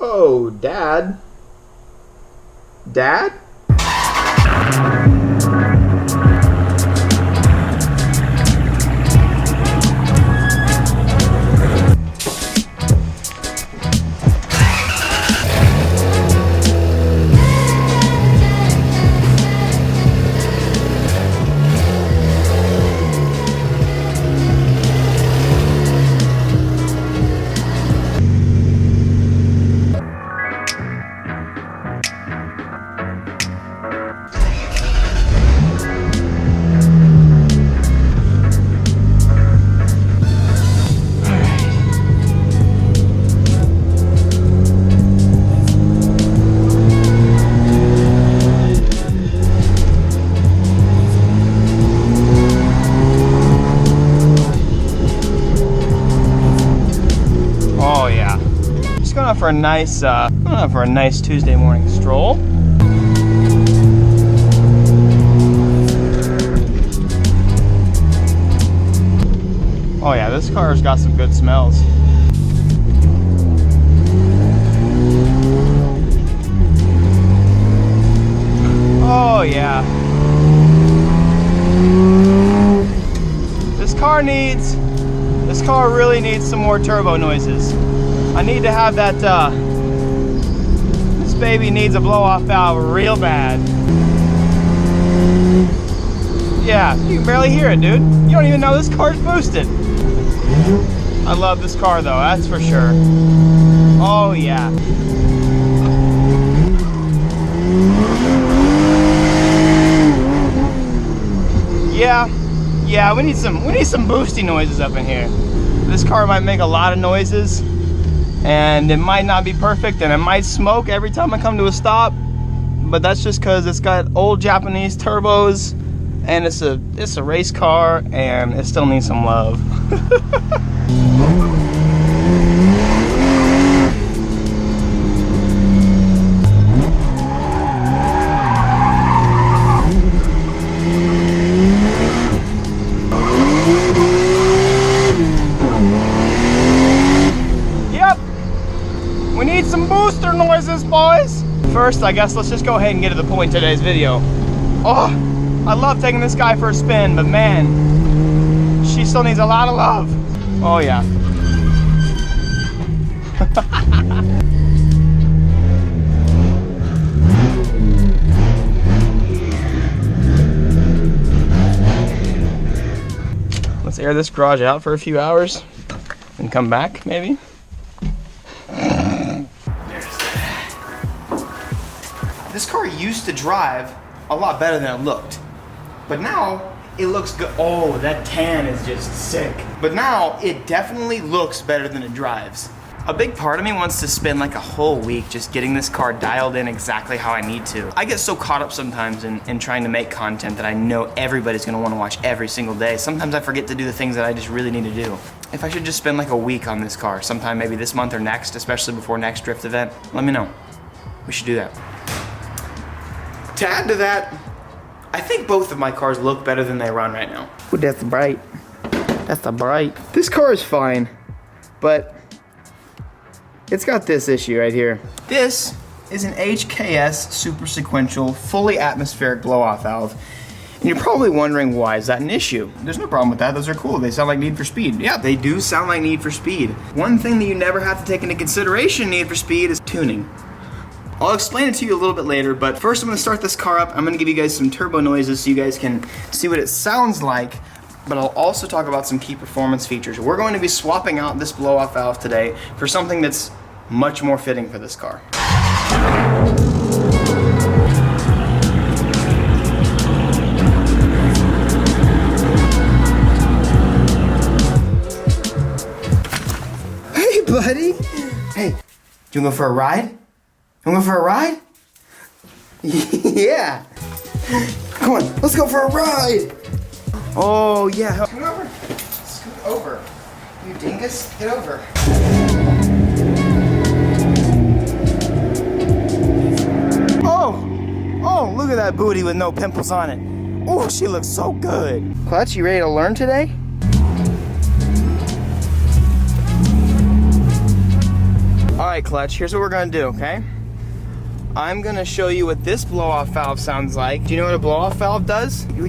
Oh, Dad? Dad? For a nice Tuesday morning stroll. Oh yeah, this car's got some good smells. Oh yeah. This car really needs some more turbo noises. I need to have that, this baby needs a blow-off valve real bad. Yeah, you can barely hear it, dude. You don't even know this car's boosted. I love this car though, that's for sure. Oh yeah. Yeah, we need some boosty noises up in here. This car might make a lot of noises, and it might not be perfect, and it might smoke every time I come to a stop, but that's just because it's got old Japanese turbos, and it's a race car, and it still needs some love. We need some booster noises, boys. First, I guess let's just go ahead and get to the point of today's video. Oh, I love taking this guy for a spin, but man, she still needs a lot of love. Oh yeah. Let's air this garage out for a few hours and come back, maybe. This car used to drive a lot better than it looked, but now it looks good. Oh, that tan is just sick. But now it definitely looks better than it drives. A big part of me wants to spend like a whole week just getting this car dialed in exactly how I need to. I get so caught up sometimes in trying to make content that I know everybody's gonna wanna watch every single day. Sometimes I forget to do the things that I just really need to do. If I should just spend like a week on this car, sometime maybe this month or next, especially before next drift event, let me know. We should do that. To add to that, I think both of my cars look better than they run right now. Ooh, that's bright. That's a bright. This car is fine, but it's got this issue right here. This is an HKS super sequential, fully atmospheric blow-off valve. And you're probably wondering, why is that an issue? There's no problem with that, those are cool. They sound like Need for Speed. Yeah, they do sound like Need for Speed. One thing that you never have to take into consideration in Need for Speed is tuning. I'll explain it to you a little bit later, but first I'm gonna start this car up. I'm gonna give you guys some turbo noises so you guys can see what it sounds like, but I'll also talk about some key performance features. We're going to be swapping out this blow-off valve today for something that's much more fitting for this car. Hey, buddy. Hey, you wanna go for a ride? You wanna go for a ride? Yeah. Come on, let's go for a ride. Oh, yeah. Scoot over. Scoot over. You dingus, get over. Oh, look at that booty with no pimples on it. Oh, she looks so good. Clutch, you ready to learn today? All right, right, Clutch, here's what we're gonna do, okay? I'm gonna show you what this blow-off valve sounds like. Do you know what a blow-off valve does? Will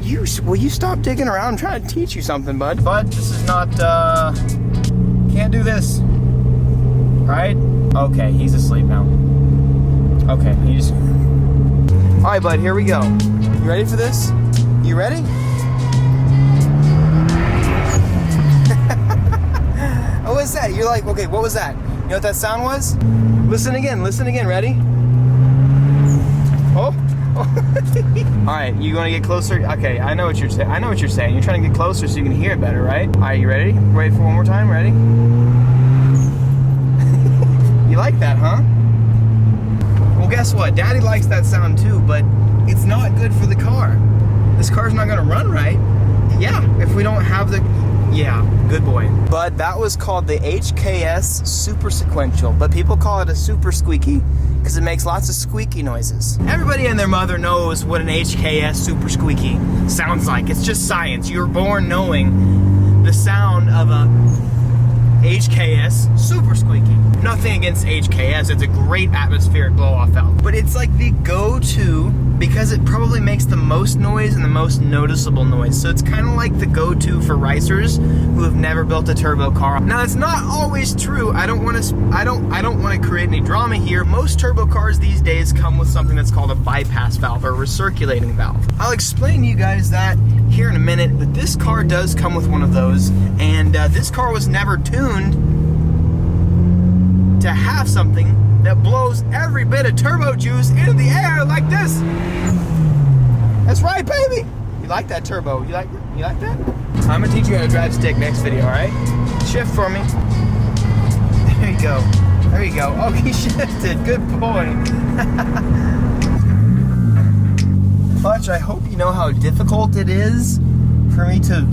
you stop digging around? I'm trying to teach you something, bud. But this is not, can't do this. Right? Okay, he's asleep now. Okay, he's... All right, bud, here we go. You ready for this? You ready? What was that? You're like, okay, what was that? You know what that sound was? Listen again, ready? Oh. All right, you want to get closer? Okay, I know what you're saying. You're trying to get closer so you can hear it better, right? All right, you ready? Ready for one more time? Ready? You like that, huh? Well, guess what? Daddy likes that sound too, but it's not good for the car. This car's not gonna run right. Yeah, if we don't have the... Yeah, good boy. But that was called the HKS Super Sequential, but people call it a super squeaky because it makes lots of squeaky noises. Everybody and their mother knows what an HKS Super Squeaky sounds like. It's just science. You were born knowing the sound of a HKS Super Squeaky. Nothing against HKS, it's a great atmospheric blow-off valve. But it's like the go-to because it probably makes the most noise and the most noticeable noise. So it's kind of like the go-to for racers who have never built a turbo car. Now it's not always true. I don't want to create any drama here. Most turbo cars these days come with something that's called a bypass valve or recirculating valve. I'll explain to you guys that here in a minute, but this car does come with one of those, and this car was never tuned to have something that blows every bit of turbo juice into the air like this. That's right, baby. You like that turbo? You like that? I'm gonna teach you how to drive stick next video, all right? Shift for me. There you go. There you go. Oh, he shifted. Good boy. Clutch, I hope you know how difficult it is for me to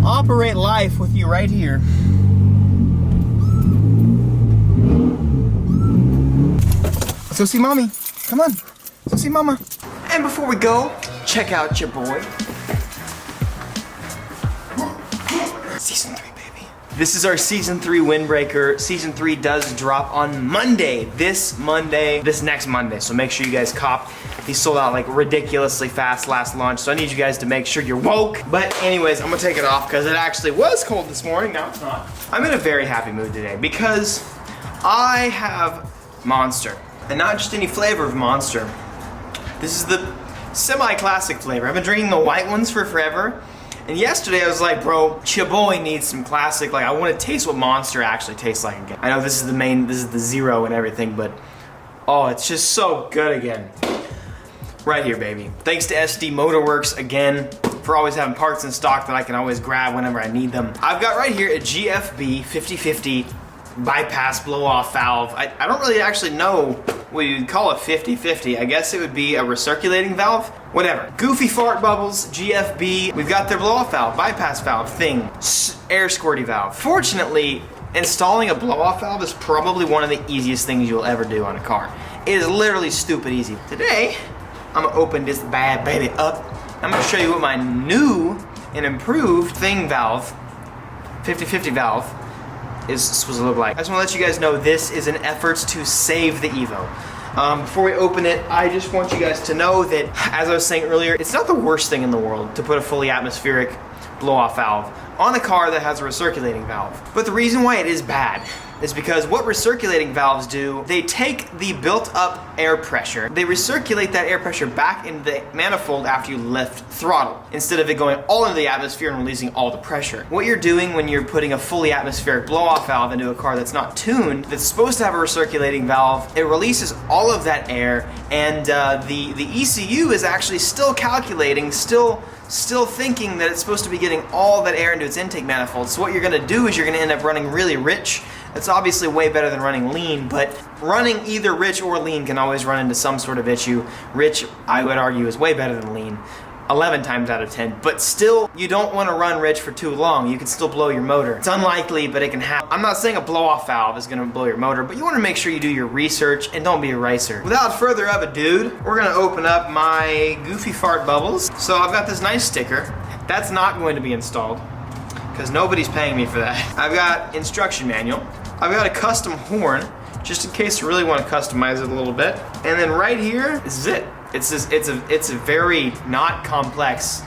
operate life with you right here. Let's go see mommy. Come on. Let's go see mama. And before we go, check out your boy. Season 3, baby. This is our Season 3 windbreaker. Season 3 does drop on Monday. This next Monday. So make sure you guys cop. He sold out like ridiculously fast last launch, so I need you guys to make sure you're woke. But anyways, I'm gonna take it off because it actually was cold this morning. Now it's not. I'm in a very happy mood today because I have Monster. And not just any flavor of Monster. This is the semi-classic flavor. I've been drinking the white ones for forever. And yesterday I was like, bro, your boy needs some classic. Like, I want to taste what Monster actually tastes like again. I know this is the zero and everything, but oh, it's just so good again. Right here, baby. Thanks to SD Motorworks again for always having parts in stock that I can always grab whenever I need them. I've got right here a GFB 5050 bypass blow-off valve. I don't really actually know what you'd call a 5050. I guess it would be a recirculating valve. Whatever. Goofy fart bubbles, GFB. We've got their blow-off valve, bypass valve thing, air squirty valve. Fortunately, installing a blow-off valve is probably one of the easiest things you'll ever do on a car. It is literally stupid easy. Today, I'm gonna open this bad baby up. I'm gonna show you what my new and improved thing valve, 5050 valve, is supposed to look like. I just want to let you guys know this is an effort to save the Evo. Before we open it, I just want you guys to know that, as I was saying earlier, it's not the worst thing in the world to put a fully atmospheric blow-off valve on a car that has a recirculating valve. But the reason why it is bad is because what recirculating valves do, they take the built-up air pressure, they recirculate that air pressure back into the manifold after you lift throttle, instead of it going all into the atmosphere and releasing all the pressure. What you're doing when you're putting a fully atmospheric blow-off valve into a car that's not tuned, that's supposed to have a recirculating valve, it releases all of that air, and the ECU is actually still calculating, still thinking that it's supposed to be getting all that air into its intake manifold. So what you're gonna do is you're gonna end up running really rich. It's obviously way better than running lean, but running either rich or lean can always run into some sort of issue. Rich, I would argue, is way better than lean, 11 times out of 10. But still, you don't want to run rich for too long. You can still blow your motor. It's unlikely, but it can happen. I'm not saying a blow-off valve is gonna blow your motor, but you wanna make sure you do your research and don't be a racer. Without further ado, we're gonna open up my Goofy Fart Bubbles. So I've got this nice sticker. That's not going to be installed, because nobody's paying me for that. I've got instruction manual. I've got a custom horn just in case you really want to customize it a little bit. And then right here, this is it. It's a very not complex,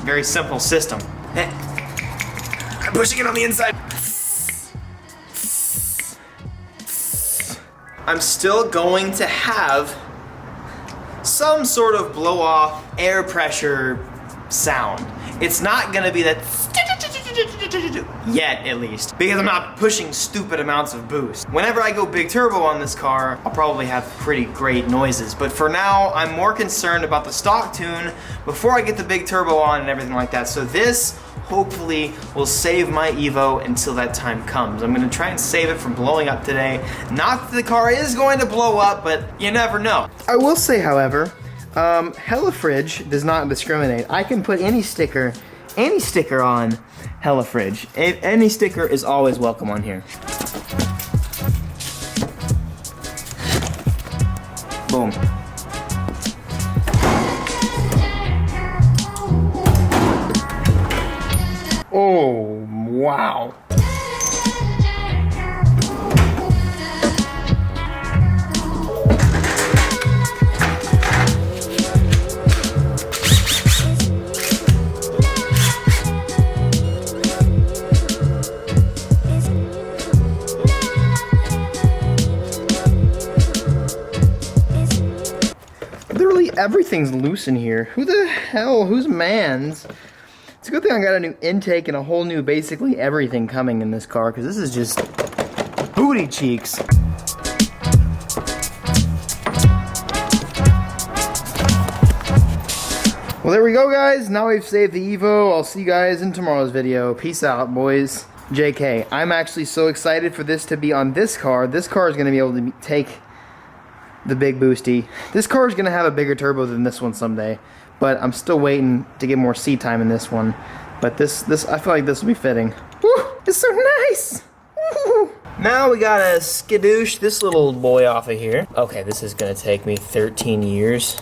very simple system. I'm pushing it on the inside. I'm still going to have some sort of blow off air pressure sound. It's not gonna be that yet, at least, because I'm not pushing stupid amounts of boost. Whenever I go big turbo on this car, I'll probably have pretty great noises, but for now, I'm more concerned about the stock tune before I get the big turbo on and everything like that. So this hopefully will save my Evo until that time comes. I'm gonna try and save it from blowing up today. Not that the car is going to blow up, but you never know. I will say, however, HelloFridge does not discriminate. I can put any sticker on HelloFridge. Any sticker is always welcome on here. Boom. Oh, wow. Literally everything's loose in here. Who the hell, whose man's? It's a good thing I got a new intake and a whole new basically everything coming in this car, because this is just booty cheeks. Well, there we go, guys. Now we've saved the Evo. I'll see you guys in tomorrow's video. Peace out, boys. JK, I'm actually so excited for this to be on this car. This car is going to be able to take the big boosty. This car is going to have a bigger turbo than this one someday, but I'm still waiting to get more seat time in this one. But this I feel like this will be fitting. Woo, it's so nice. Woo. Now we gotta skadoosh this little boy off of here. Okay, this is gonna take me 13 years.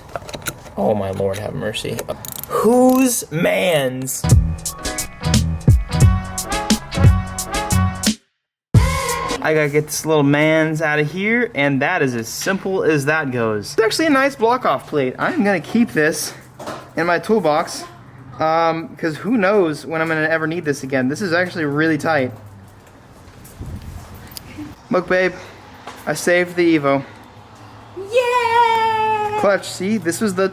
Oh my Lord, have mercy. Whose man's? I gotta get this little man's out of here, and that is as simple as that goes. It's actually a nice block-off plate. I'm gonna keep this in my toolbox, because who knows when I'm gonna ever need this again. This is actually really tight. Look, babe, I saved the Evo. Yay! Clutch, see, this was the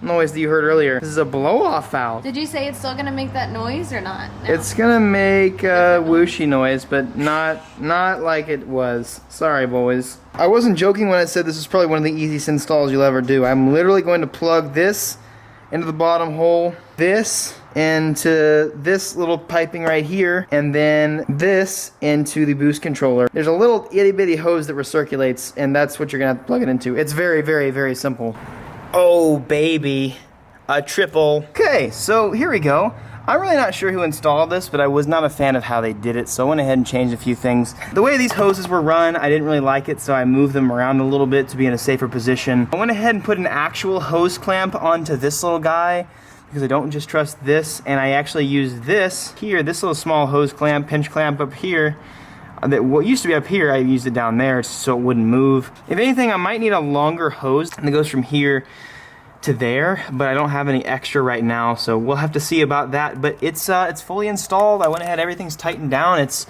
noise that you heard earlier. This is a blow-off valve. Did you say it's still gonna make that noise or not? No. It's gonna make a whooshy noise, but not like it was. Sorry, boys. I wasn't joking when I said this is probably one of the easiest installs you'll ever do. I'm literally going to plug this into the bottom hole, this into this little piping right here, and then this into the boost controller. There's a little itty bitty hose that recirculates, and that's what you're gonna have to plug it into. It's very, very, very simple. Oh, baby. A triple. Okay, so here we go. I'm really not sure who installed this, but I was not a fan of how they did it, so I went ahead and changed a few things. The way these hoses were run, I didn't really like it, so I moved them around a little bit to be in a safer position. I went ahead and put an actual hose clamp onto this little guy, because I don't just trust this, and I actually used this here, this little small hose clamp, pinch clamp up here. What used to be up here, I used it down there so it wouldn't move. If anything, I might need a longer hose that goes from here to there, but I don't have any extra right now, so we'll have to see about that. But it's fully installed. I went ahead, everything's tightened down. It's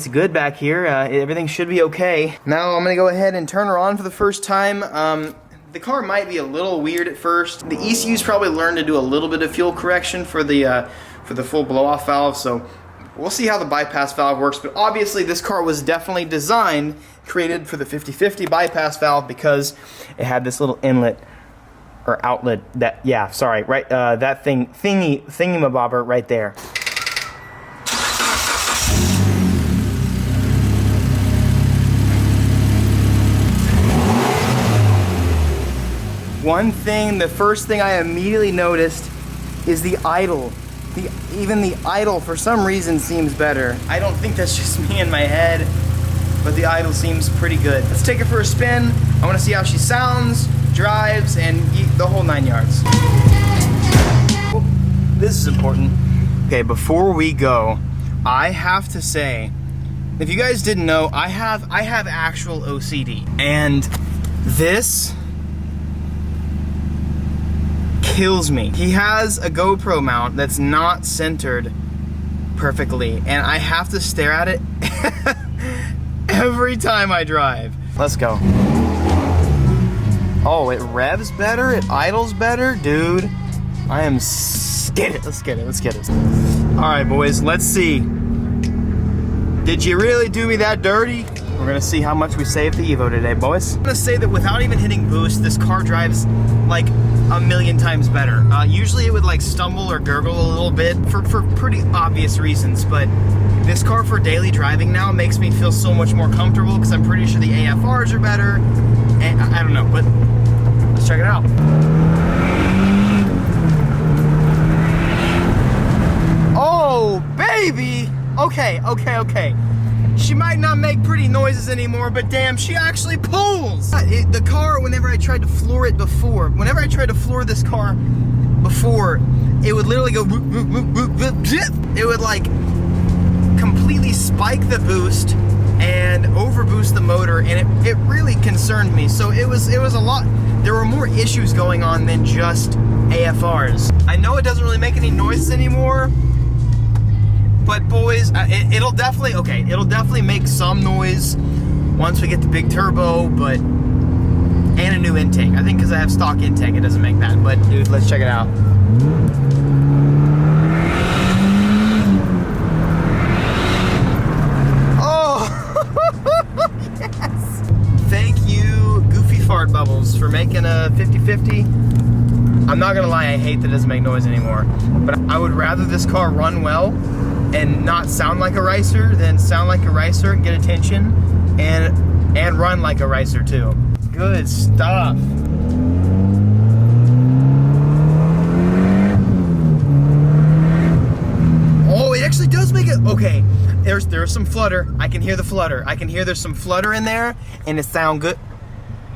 good back here. Everything should be okay. Now I'm gonna go ahead and turn her on for the first time. The car might be a little weird at first. The ECU's probably learned to do a little bit of fuel correction for the full blow-off valve, so we'll see how the bypass valve works. But obviously this car was definitely designed, created for the 50/50 bypass valve, because it had this little inlet or outlet that, yeah, sorry, right, that thingy-mabobber right there. One thing, the first thing I immediately noticed is the idle. Even the idle, for some reason, seems better. I don't think that's just me in my head, but the idle seems pretty good. Let's take her for a spin. I want to see how she sounds, drives, and the whole 9 yards. Oh, this is important. Okay, before we go, I have to say, If you guys didn't know, I have actual OCD, and this kills me. He has a GoPro mount that's not centered perfectly, and I have to stare at it every time I drive. Let's go. Oh, it revs better, it idles better, dude. I am get it. Let's get it. Let's get it. All right, boys. Let's see. Did you really do me that dirty? We're gonna see how much we saved the Evo today, boys. I'm gonna say that without even hitting boost, this car drives like a million times better. Usually it would like stumble or gurgle a little bit for pretty obvious reasons, but this car for daily driving now makes me feel so much more comfortable because I'm pretty sure the AFRs are better. And I don't know, but let's check it out. Oh, baby! Okay. She might not make pretty noises anymore, but damn, she actually pulls! The car, whenever I tried to floor it before, whenever I tried to floor this car before, it would literally go, it would like completely spike the boost and overboost the motor, and it really concerned me. So it was a lot. There were more issues going on than just AFRs. I know it doesn't really make any noises anymore, but boys, it'll definitely make some noise once we get the big turbo, and a new intake. I think because I have stock intake, it doesn't make that. But dude, let's check it out. Yes. Thank you, Goofy Fart Bubbles, for making a 50/50. I'm not gonna lie, I hate that it doesn't make noise anymore. But I would rather this car run well and not sound like a ricer than sound like a ricer and get attention and run like a ricer too. Good stuff. Oh, it actually does make it, okay. There's some flutter. I can hear the flutter. I can hear there's some flutter in there, and it sound good.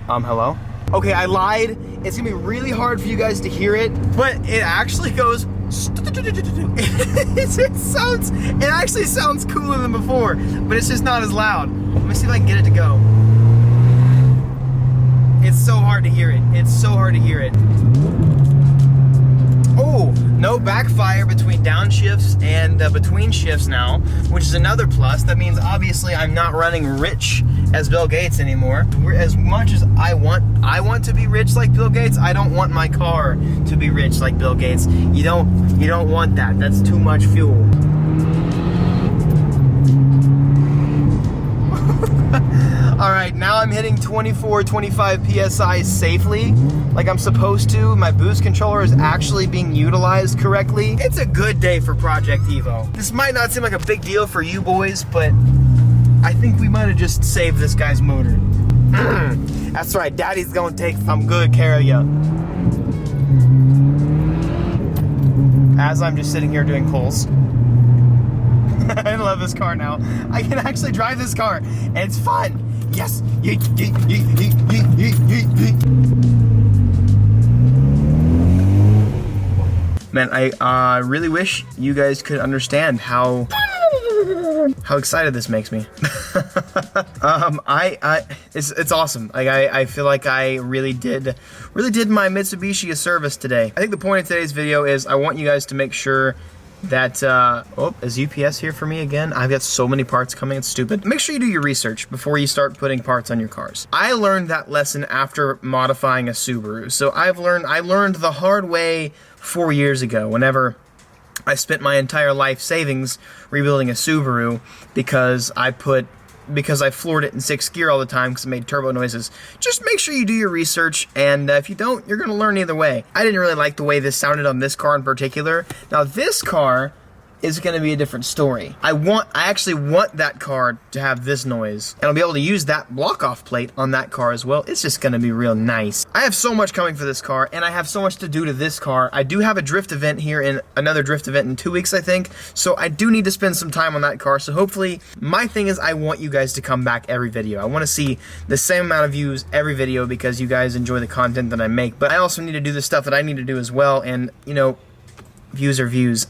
Hello? Okay, I lied. It's gonna be really hard for you guys to hear it, but it actually goes. It actually sounds cooler than before, but it's just not as loud. Let me see if I can get it to go. It's so hard to hear it. It's so hard to hear it. Oh, no backfire between downshifts and between shifts now, which is another plus. That means obviously I'm not running rich as Bill Gates anymore. As much as I want to be rich like Bill Gates, I don't want my car to be rich like Bill Gates. You don't want that. That's too much fuel. All right, now I'm hitting 24, 25 PSI safely, like I'm supposed to. My boost controller is actually being utilized correctly. It's a good day for Project Evo. This might not seem like a big deal for you boys, but I think we might have just saved this guy's motor. That's right, Daddy's gonna take some good care of you. As I'm just sitting here doing pulls. I love this car now. I can actually drive this car, and it's fun. Yes. Man, I really wish you guys could understand how excited this makes me. It's awesome. Like I feel like I really did my Mitsubishi a service today. I think the point of today's video is I want you guys to make sure that, is UPS here for me again? I've got so many parts coming, it's stupid. Make sure you do your research before you start putting parts on your cars. I learned that lesson after modifying a Subaru. So I learned the hard way 4 years ago, whenever I spent my entire life savings rebuilding a Subaru because I floored it in 6th gear all the time because it made turbo noises. Just make sure you do your research, and if you don't, you're gonna learn either way. I didn't really like the way this sounded on this car in particular. Now this car is gonna be a different story. I actually want that car to have this noise, and I'll be able to use that block-off plate on that car as well. It's just gonna be real nice. I have so much coming for this car, and I have so much to do to this car. I do have a drift event here, another drift event in 2 weeks, I think, so I do need to spend some time on that car. So hopefully, my thing is I want you guys to come back every video. I wanna see the same amount of views every video because you guys enjoy the content that I make, but I also need to do the stuff that I need to do as well, and views are views.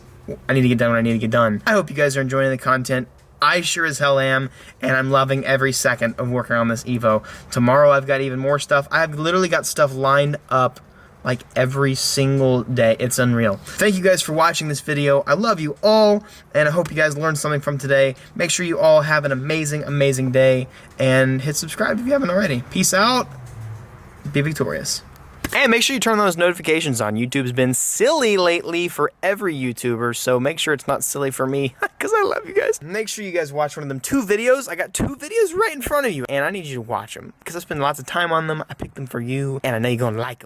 I need to get done what I need to get done. I hope you guys are enjoying the content. I sure as hell am, and I'm loving every second of working on this Evo. Tomorrow I've got even more stuff. I've literally got stuff lined up like every single day. It's unreal. Thank you guys for watching this video. I love you all, and I hope you guys learned something from today. Make sure you all have an amazing, amazing day, and hit subscribe if you haven't already. Peace out. Be victorious. And make sure you turn those notifications on. YouTube's been silly lately for every YouTuber, so make sure it's not silly for me, because I love you guys. Make sure you guys watch one of them 2 videos. I got 2 videos right in front of you, and I need you to watch them, because I spend lots of time on them. I picked them for you, and I know you're going to like them.